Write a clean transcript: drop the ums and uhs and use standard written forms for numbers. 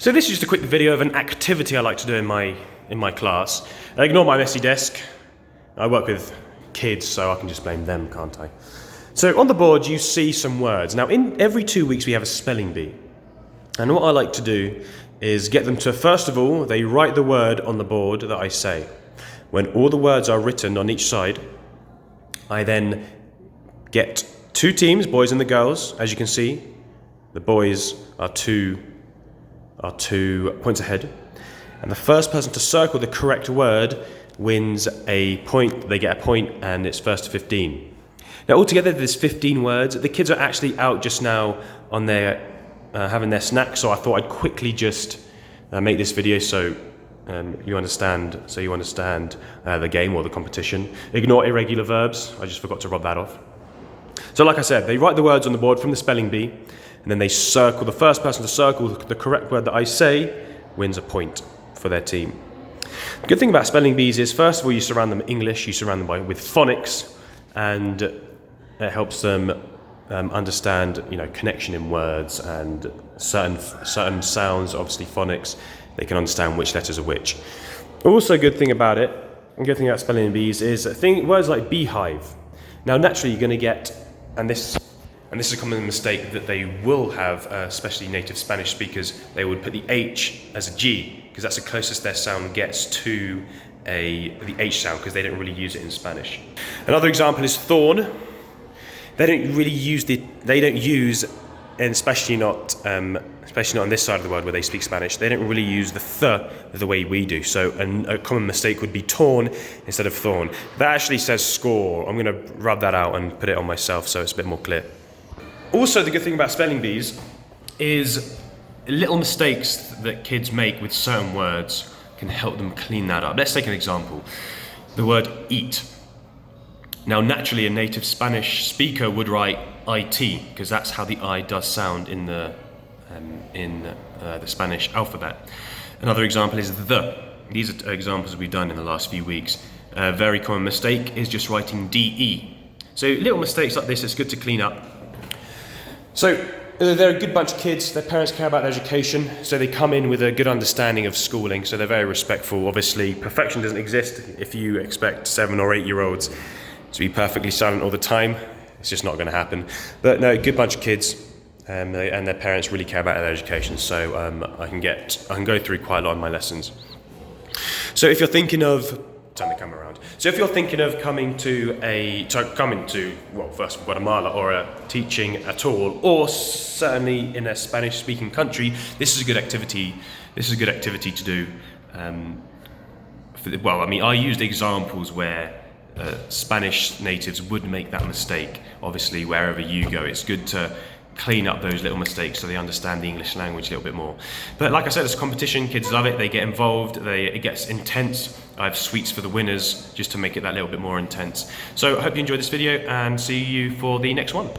So this is just a quick video of an activity I like to do in my class. Ignore my messy desk. I work with kids, so I can just blame them, can't I? So on the board you see some words. Now every 2 weeks we have a spelling bee. And what I like to do is get them to, first of all, they write the word on the board that I say. When all the words are written on each side, I then get two teams, boys and the girls. As you can see, the boys are two points ahead. And the first person to circle the correct word wins a point. They get a point, and it's first to 15. Now altogether there's 15 words. The kids are actually out just now on their having their snack, so I thought I'd quickly just make this video so you understand the game or the competition. Ignore irregular verbs. I just forgot to rub that off. So like I said, they write the words on the board from the spelling bee, and then they circle. The first person to circle the correct word that I say wins a point for their team. The good thing about spelling bees is, first of all, you surround them English, you surround them with phonics, and it helps them understand, connection in words and certain sounds, obviously phonics. They can understand which letters are which. Also, a good thing about spelling bees is words like beehive. Now, naturally, you're going to get, and this is a common mistake that they will have, especially native Spanish speakers. They would put the H as a G because that's the closest their sound gets to the H sound, because they don't really use it in Spanish. Another example is thorn. They don't really use and especially not on this side of the world where they speak Spanish, they don't really use the the way we do. So a common mistake would be torn instead of thorn. That actually says score. I'm going to rub that out and put it on myself so it's a bit more clear. Also, the good thing about spelling bees is little mistakes that kids make with certain words can help them clean that up. Let's take an example. The word eat. Now, naturally, a native Spanish speaker would write IT, because that's how the I does sound in the Spanish alphabet. Another example is the. These are examples we've done in the last few weeks. A very common mistake is just writing DE. So little mistakes like this, it's good to clean up. So they're a good bunch of kids. Their parents care about their education, so they come in with a good understanding of schooling. So they're very respectful. Obviously, perfection doesn't exist. If you expect 7 or 8 year olds to be perfectly silent all the time, it's just not going to happen. But no, good bunch of kids, and their parents really care about their education. So I can go through quite a lot of my lessons. So if you're thinking of turn the camera around. So if you're thinking of coming to first Guatemala or teaching at all, or certainly in a Spanish-speaking country, this is a good activity. This is a good activity to do. I used examples where Spanish natives would make that mistake. Obviously, wherever you go, it's good to clean up those little mistakes so they understand the English language a little bit more. But like I said, it's a competition. Kids love it. They get involved. It gets intense. I have sweets for the winners just to make it that little bit more intense. So I hope you enjoyed this video, and see you for the next one.